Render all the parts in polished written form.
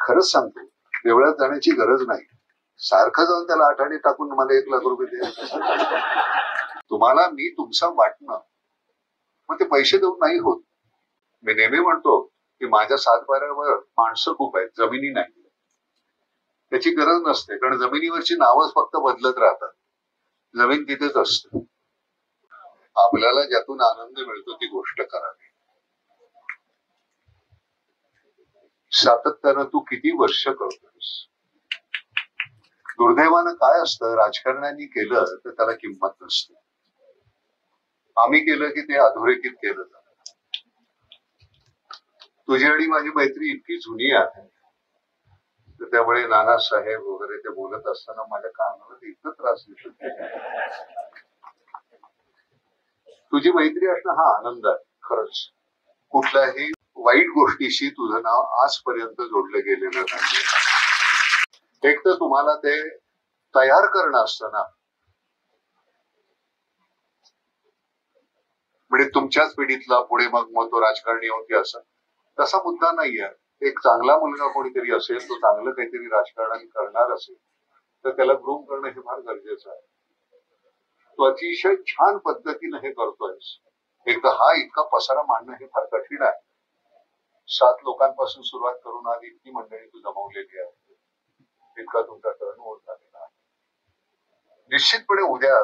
खरंच सांगतो, देवळात जाण्याची गरज नाही. सारखं जाऊन त्याला आठाणे टाकून मला 1,00,000 रुपये द्या. तुम्हाला मी तुमचं वाटणं, मग ते पैसे देऊन नाही होत. मी नेहमी म्हणतो की माझ्या सातबाऱ्यावर माणसं खूप आहेत, जमिनी नाही. त्याची गरज नसते, कारण जमिनीवरची नावच फक्त बदलत राहतात. जमीन तिथेच असते. आपल्याला ज्यातून आनंद मिळतो ती गोष्ट करावी. सातत्यानं तू किती वर्ष करतोस. दुर्दैवानं काय असतं, राजकारण्यांनी केलं तर त्याला किंमत नसते. आम्ही केलं की ते अधोरेखित केलं जातं. तुझी आणि माझी मैत्री इतकी जुनी आहे, तर त्यामुळे नानासाहेब वगैरे ते बोलत असताना माझ्या कानाला इतकं त्रास देऊ शकतो. तुझी मैत्री असणं हा आनंद आहे. खरंच कुठल्याही वाईट गोष्टीशी तुझं नाव आजपर्यंत जोडलं गेलेलं नाही. एक तर तुम्हाला ते तयार करणं असतं ना, म्हणजे तुमच्याच पिढीतला पुढे मग तो राजकारणी होती असं तसा मुद्दा नाहीये. एक चांगला मुलगा कोणीतरी असेल, तो चांगलं काहीतरी राजकारणाने करणार असेल तर त्याला ग्रूम करणं हे फार गरजेचं आहे. तो अतिशय छान पद्धतीने हे करतोयस. एक तर हा इतका पसारा मांडणं हे फार कठीण आहे. 7 लोकांपासून सुरुवात करून आज इतकी मंडळी तू जमवलेली आहे. इतका तुमचा टर्नओव्हर झालेला आहे. निश्चितपणे उद्या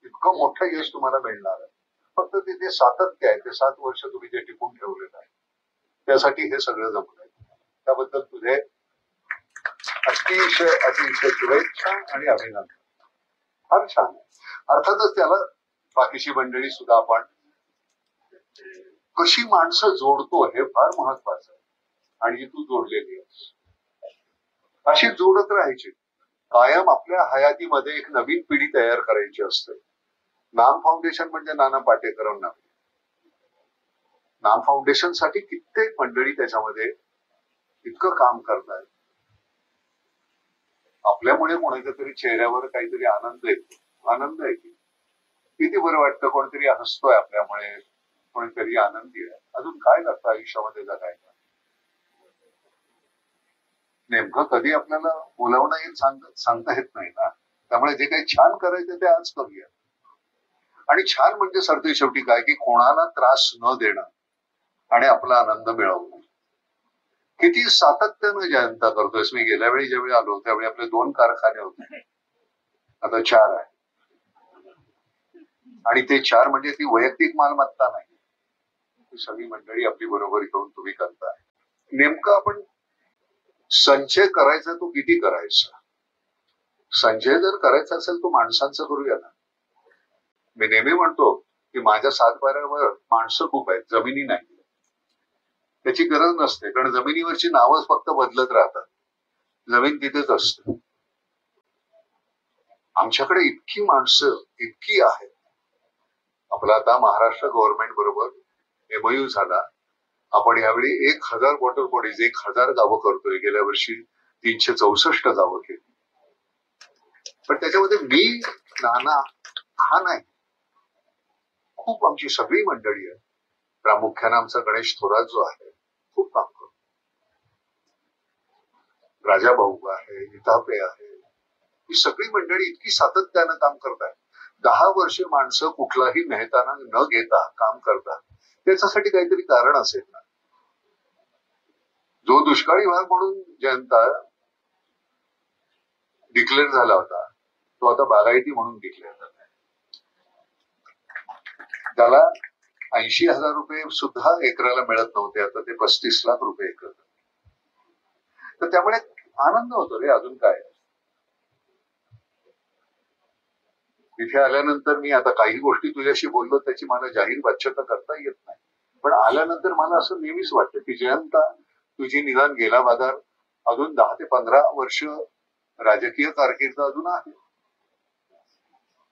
इतकं मोठं यश तुम्हाला मिळणार आहे. फक्त तिथे सातत्य आहे. ते 7 वर्ष तुम्ही ते टिकून ठेवलेलं आहे, त्यासाठी हे सगळं जमलंय. त्याबद्दल तुझे अतिशय अतिशय शुभेच्छा आणि अभिनंदन. फार छान. अर्थातच त्याला बाकीची मंडळी सुद्धा आपण कशी माणसं जोडतो हे फार महत्वाचं आहे. आणि तू जोडलेली आहेस, अशी जोडत राहायची. कायम आपल्या हयातीमध्ये एक नवीन पिढी तयार करायची असते. नाम फाउंडेशन म्हणजे नाना पाटेकरांना. नाम फाउंडेशन साठी कित्येक मंडळी त्याच्यामध्ये इतकं काम करतायत. आपल्यामुळे कोणाच्या तरी चेहऱ्यावर काहीतरी आनंद येतो. आनंद आहे की किती बरं वाटतं. कोणतरी हसतोय आपल्यामुळे, कोणीतरी आनंदी आहे. अजून काय लागतं आयुष्यामध्ये जगायला. नेमकं कधी आपल्याला बोलावणं येईल सांगता येत नाही ना. त्यामुळे जे काही छान करायचं ते आज करूया. आणि छान म्हणजे सरते शेवटी काय की कोणाला त्रास न देणं आणि आपला आनंद मिळवणं. किती सातत्यानं जयंता करतोयस. मी गेल्या वेळी ज्यावेळी आलो त्यावेळी आपले 2 कारखाने होते, आता 4 आहे. आणि ते 4 म्हणजे ती वैयक्तिक मालमत्ता नाही, ती सगळी मंडळी आपली बरोबर घेऊन तुम्ही करताय. नेमकं आपण संचय करायचा तो किती करायचा. संचय जर करायचा असेल तो माणसांचं करूया ना. मी नेहमी म्हणतो की माझ्या सातबाऱ्यावर माणसं खूप आहेत, जमिनी नाही. त्याची गरज नसते, कारण जमिनीवरची नावच फक्त बदलत राहतात. जमीन तिथेच असते. आमच्याकडे इतकी माणसं इतकी आहेत. आपला आता महाराष्ट्र गव्हर्नमेंट बरोबर MOU झाला. आपण यावेळी 1,000 वॉटर बॉडीज 1,000 गावं करतोय. गेल्या वर्षी 364 गावं केली. पण त्याच्यामध्ये मी नाना हा नाही, खूप आमची सगळी मंडळी आहे. प्रामुख्याने आमचा गणेश थोरात जो आहे खूप काम करतो. राजा भाऊ आहे, इतापे आहे, ही सगळी मंडळी इतकी सातत्यानं काम करतात. 10 वर्ष माणसं कुठलाही मेहताना न घेता काम करतात. त्याच्यासाठी काहीतरी कारण असेल ना. जो दुष्काळी भाग म्हणून जयंता डिक्लेअर झाला होता तो आता बागायती म्हणून डिक्लेअर झाला. त्याला 80,000 रुपये सुद्धा एकराला मिळत नव्हते, आता ते 35 लाख रुपये एकर. तर त्यामुळे आनंद होतो रे. अजून काय. तिथे आल्यानंतर मी आता काही गोष्टी तुझ्याशी बोललो त्याची मला जाहीर वाच्यता करता येत नाही, पण आल्यानंतर मला असं नेहमीच वाटतं की जयंता तुझी निदान गेला बाजार अजून 10 ते 15 वर्ष राजकीय कारकीर्द अजून आहे.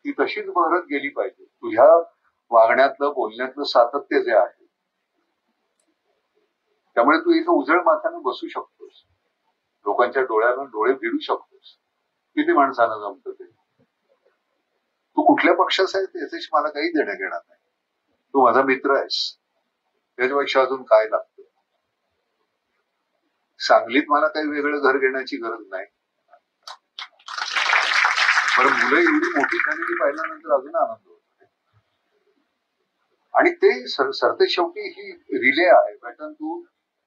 ती तशीच बहरत गेली पाहिजे. तुझ्या वागण्यातलं बोलण्यातलं सातत्य जे आहे त्यामुळे तू इथं उजळ माथ्यानं बसू शकतोस. लोकांच्या डोळ्यानं डोळे भिडू शकतोस. किती माणसांना जमतं ते. तू कुठल्या पक्षाचा आहे त्याच्याशी मला काही देणं घेणार नाही. तू माझा मित्र आहेस, त्याच्यापेक्षा अजून काय लागतं. सांगलीत मला काही वेगळं घर घेण्याची गरज नाही. बरं, मुलं एवढी मोठी फॅमिली पाहिल्यानंतर अजून आनंद होतो. आणि ते सरते शेवटी ही रिले आहे पॅटर्न तू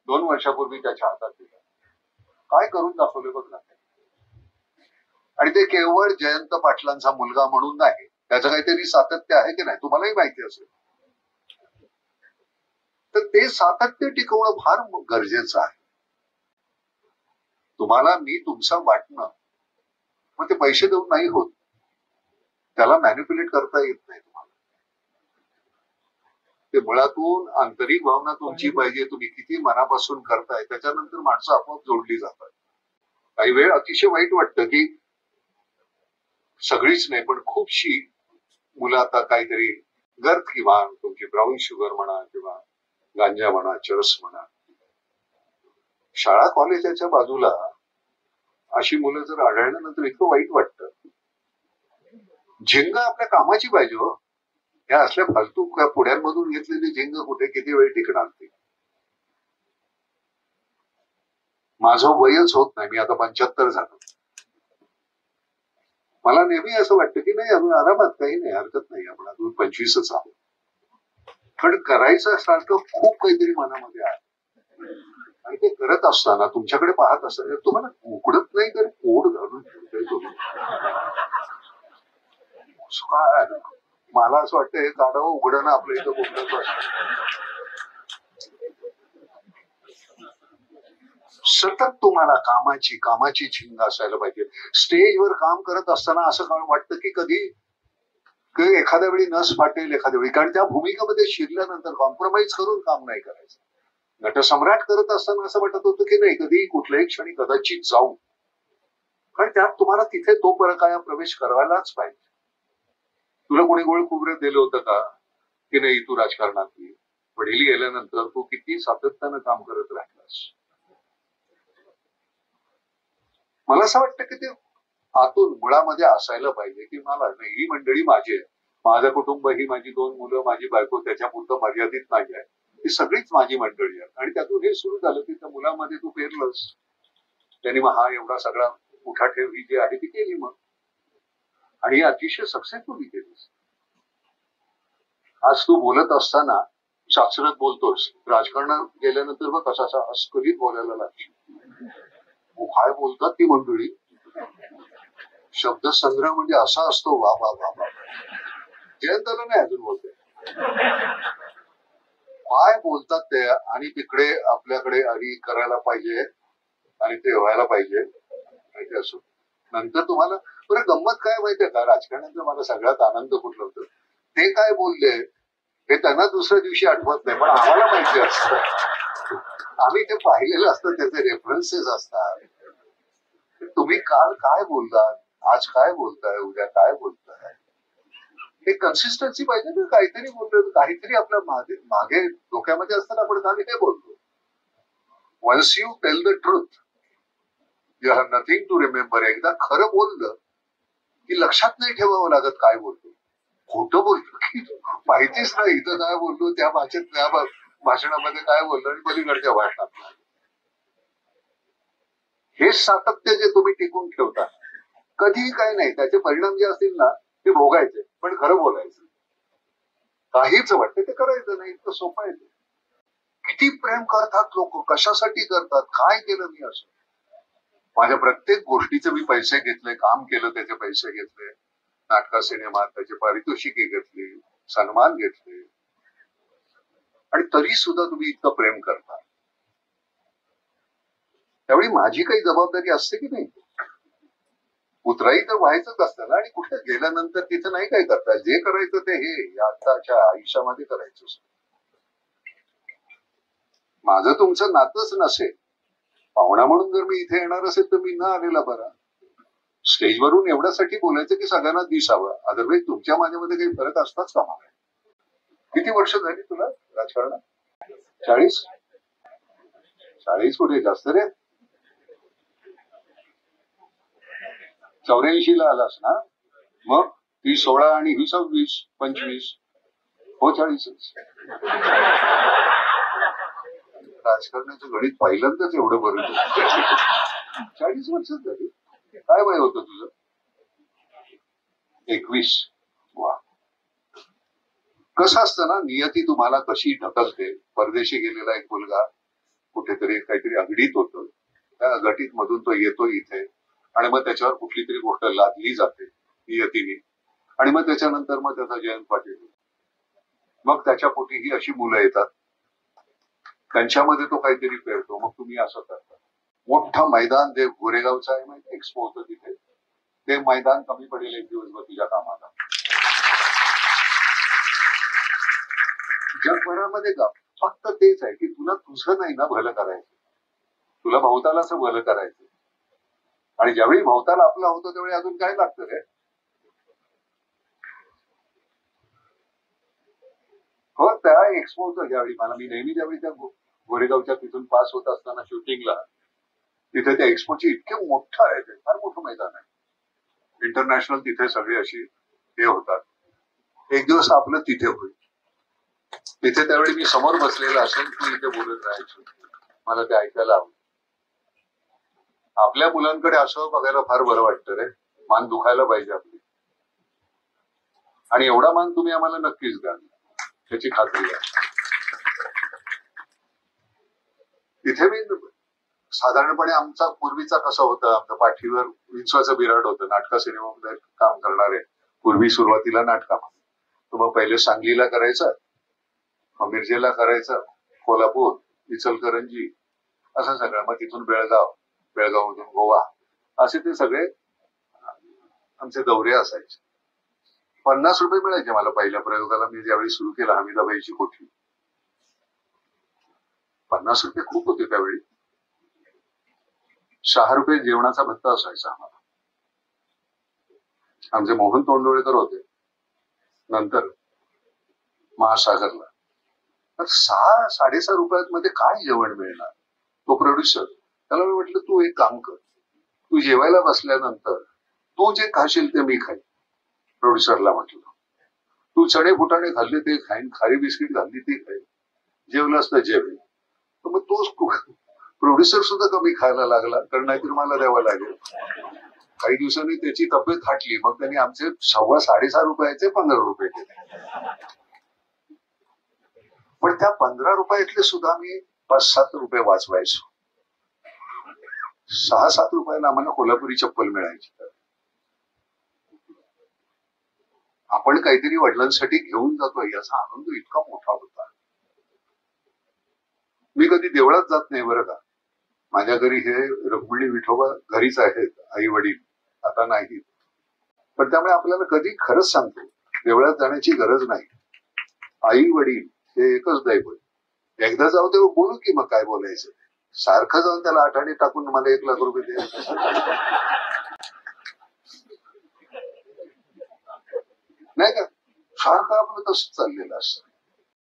2 वर्षापूर्वी त्याच्या हातात दिला. काय करून दाखवले बघ ना. आणि ते केवळ जयंत पाटलांचा मुलगा म्हणून नाही, त्याचं काहीतरी सातत्य आहे की नाही तुम्हालाही माहिती असेल. तर ते सातत्य टिकवणं फार गरजेचं आहे. तुम्हाला मी तुमचं वाटणं मग ते पैसे देऊन नाही होत, त्याला मॅनिप्युलेट करता येत नाही तुम्हाला. ते मुळातून आंतरिक भावना तुमची पाहिजे, तुम्ही किती मनापासून करताय त्याच्यानंतर माणसं आपोआप जोडली जातात. काही वेळ अतिशय वाईट वाटतं की सगळीच नाही पण खूपशी मुलं आता काहीतरी गर्द किंवा तुमची ब्राऊन शुगर म्हणा किंवा गांजा म्हणा, चरस म्हणा, शाळा कॉलेजाच्या बाजूला अशी मुलं जर आढळल्यानंतर इतकं वाईट वाटतं. झिंग आपल्या कामाची पाहिजे हो. या असल्या फालतू पुढ्यांमधून घेतलेली झिंग कुठे किती वेळ टिकणार ती. माझं वयच होत नाही, मी आता 75 झालो. मला नेहमी असं वाटतं की नाही अजून आरामात, काही नाही, हरकत नाही, आपण अजून 25च आहोत. पण करायचं सारखं खूप काहीतरी मनामध्ये आहे. आणि ते करत असताना तुमच्याकडे पाहत असताना तुम्हाला उघडत नाही तर पोट घालून ठेवतोय तुम्ही. काय मला असं वाटतं हे काढावं उघडणं आपलं इथं बोलण्याचं असतं. सतत तुम्हाला कामाची झिंग असायला पाहिजे. स्टेजवर काम करत असताना असं वाटतं की कधी एखाद्या वेळी नस फाटेल, एखाद्या वेळी, कारण त्या भूमिकेमध्ये शिरल्यानंतर कॉम्प्रोमाइज करून काम नाही करायचं. नटसम्राट करत असताना असं वाटत होतं की नाही कधी कुठल्याही क्षणी कदाचित जाऊ, कारण त्यात तुम्हाला तिथे तो परकाया प्रवेश करायलाच पाहिजे. तुला कोणी गोळ खोबरं दिलं होतं का की नाही तू राजकारणात वडील गेल्यानंतर तू किती सातत्यानं काम करत राहिलास. मला असं वाटतं की ते आतून मुळामध्ये असायला पाहिजे की मला ही मंडळी माझी आहे, माझं कुटुंब, ही माझी 2 मुलं, माझी बायको त्याच्यापुरतं मर्यादित नाही आहे, ती सगळीच माझी मंडळी आहे. आणि त्यातून हे सुरू झालं की त्या मुलामध्ये तू पेरलंस, त्यांनी मग हा एवढा सगळा उठाठेव ही जी आहे ती केली मग, आणि ही अतिशय सक्सेसफुली केलीस. आज तू बोलत असताना साचरत बोलतोस, राजकारणात गेल्यानंतर मग कसा अस्खलित बोलायला लागशील. काय बोलतात ती मंडळी, शब्दसंग्रह म्हणजे असा असतो, वा वा वा वा. जयंतला नाही अजून बोलते काय बोलतात ते, आणि तिकडे आपल्याकडे आधी करायला पाहिजे आणि ते व्हायला पाहिजे. माहिती असो नंतर तुम्हाला बरं गंमत काय माहितीये का, राजकारणाचा मला सगळ्यात आनंद कुठला होतं, ते काय बोलले हे त्यांना दुसऱ्या दिवशी आठवत नाही पण आम्हाला माहिती असतं. आम्ही ते पाहिलेलं असतं, त्याचे रेफरन्सेस असतात. तुम्ही काल काय बोललात, आज काय बोलताय, उद्या काय बोलताय, हे कन्सिस्टन्सी पाहिजे ना. काहीतरी बोलतो, काहीतरी आपल्या मागे डोक्यामध्ये असताना आपण आम्ही हे बोलतो. Once you tell the truth you have nothing to remember. एकदा खरं बोललं की लक्षात नाही ठेवावं लागत काय बोलतो. खोटं बोलतो की माहितीच नाही इथं काय बोलतो, त्या भाषेत त्या भाषणामध्ये काय बोललो आणि पलीकडच्या भाषणात. हे सातत्य जे तुम्ही टिकून ठेवता, कधीही काय नाही, त्याचे परिणाम जे असतील ना ते भोगायचे, पण खरं बोलायचं. काहीच वाटतं ते करायचं नाही, इतकं सोपं आहे. किती प्रेम करतात लोक, कशासाठी करतात, काय केलं मी असं. माझ्या प्रत्येक गोष्टीचे मी पैसे घेतले, काम केलं त्याचे पैसे घेतले, नाटका सिनेमात त्याचे पारितोषिके घेतली, सन्मान घेतले, आणि तरी सुद्धा तुम्ही इतकं प्रेम करता. त्यावेळी माझी काही जबाबदारी असते की नाही. उतराई तर व्हायचंच असतं ना, आणि कुठे गेल्यानंतर तिथं नाही काय करता, जे करायचं ते हे आताच्या आयुष्यामध्ये करायचं असतं. माझं तुमचं नातंच नसेल, पाहुणा म्हणून जर मी इथे येणार असेल तर मी न आलेला बरा. स्टेजवरून एवढ्यासाठी बोलायचं की सगळ्यांना दिसावं, अदरवाईज तुमच्या माझ्यामध्ये काही फरक असताच कामा नये. किती वर्ष झाली तुला राजकारणात? 40? 40 कुठे जास्त रे. 84 ला आलास ना, मग ती 16 आणि ही 26, 25, हो 40च. राजकारणाचं गणित पहिल्यांदाच एवढं बरं 40 वर्षात झाली. काय वय होतं तुझं? 21. वा. कसं असतं ना, नियती तुम्हाला कशी ढकलते. परदेशी गेलेला एक मुलगा कुठेतरी काहीतरी अगडीत होतं, त्या अगटीत मधून तो येतो इथे आणि मग त्याच्यावर कुठली तरी गोष्ट लादली जाते नियतीने आणि मग त्याच्यानंतर मग त्याचा जयंत पाटील, मग त्याच्या पोटी ही अशी मुलं येतात, त्यांच्यामध्ये तो काहीतरी पेरतो, मग तुम्ही असं करता. मोठं मैदान जे गोरेगावचं आहे माहिती, एक्सपो होतं तिथे, ते मैदान कमी पडेल एक दिवसभर तुझ्या कामाला. जगभरामध्ये का फक्त तेच आहे की तुला तुझं नाही ना भलं करायचं, तुला भवतालाच भलं करायचं. आणि ज्यावेळी भवताला आपला होतो त्यावेळी अजून काय लागतं रे? हो, त्या एक्सपो होतं ज्यावेळी मला, मी नेहमी ज्यावेळी त्या गोरेगावच्या तिथून पास होत असताना शूटिंगला, तिथे त्या एक्सपोची इतके मोठं आहे, ते फार मोठं मैदान आहे इंटरनॅशनल, तिथे सगळे अशी हे होतात. एक दिवस आपलं तिथे होईल, तिथे त्यावेळी मी समोर बसलेला असेल, तू इथे बोलत राहायचो, मला ते ऐकायला आवडतं. आपल्या मुलांकडे असं बघायला फार बरं वाटतं रे, मान दुखायला पाहिजे आपली. आणि एवढा मान तुम्ही आम्हाला नक्कीच द्या, त्याची खात्री आहे. तिथे मी साधारणपणे आमचा पूर्वीचा कसं होतं, आमच्या पाठीवर विंचवाचं बिराड होतं, नाटका सिनेमामध्ये काम करणारे पूर्वी सुरुवातीला नाटकामध्ये. तो मग पहिले सांगलीला करायचा, मग मिरजेला करायचा, कोल्हापूर, इचलकरंजी, असं सगळं, मग तिथून बेळगाव, बेळगावमधून गोवा, असे ते सगळे आमचे दौरे असायचे. 50 रुपये मिळायचे मला पहिल्या प्रयोगाला. मी ज्यावेळी सुरू केला हमीदाबाईची कोठी, 50 रुपये खूप होते त्यावेळी. 6 रुपये जेवणाचा भत्ता असायचा आम्हाला. आमचे मोहन तोंडोळेकर होते नंतर महासागरला. तर 6-6.5 रुपयात मध्ये काय जेवण मिळणार? तो प्रोड्युसर, त्याला मी म्हटलं तू एक काम कर, तू जेवायला बसल्यानंतर तू जे खाशील ते मी खाईन. प्रोड्युसरला म्हटलं तू चणे फुटाणे खाल्ले ते खाईन, खारी बिस्किट खाल्ली ते खाईन, जेवलंस तर जेवेल. तर मग तोच प्रोड्युसर सुद्धा कमी खायला लागला, कारण नाहीतर मला द्यावं लागेल. काही दिवसांनी त्याची तब्येत हटली, मग त्यांनी आमचे 6.25 रुपयाचे 15 रुपये केले. पण त्या 15 रुपयातले सुद्धा मी 5-7 रुपये वाचवायचो. 6-7 रुपयाला आम्हाला कोल्हापुरी चप्पल मिळायची. आपण काहीतरी वडिलांसाठी घेऊन जातोय याचा आनंद इतका मोठा होता. मी कधी देवळात जात नाही बरं का. माझ्या घरी हे रुक्मिणी विठोबा घरीच आहेत, आई वडील आता नाही, पण त्यामुळे आपल्याला कधी खरंच सांगतो देवळात जाण्याची गरज नाही. आई वडील हे एकच दैवत. एकदा जाऊ तेव्हा बोलू की मग काय बोलायचं, सारखं जाऊन त्याला आठाने टाकून मला 1 लाख रुपये द्यायचे नाही का. सारखं आपलं तसं चाललेलं असतं.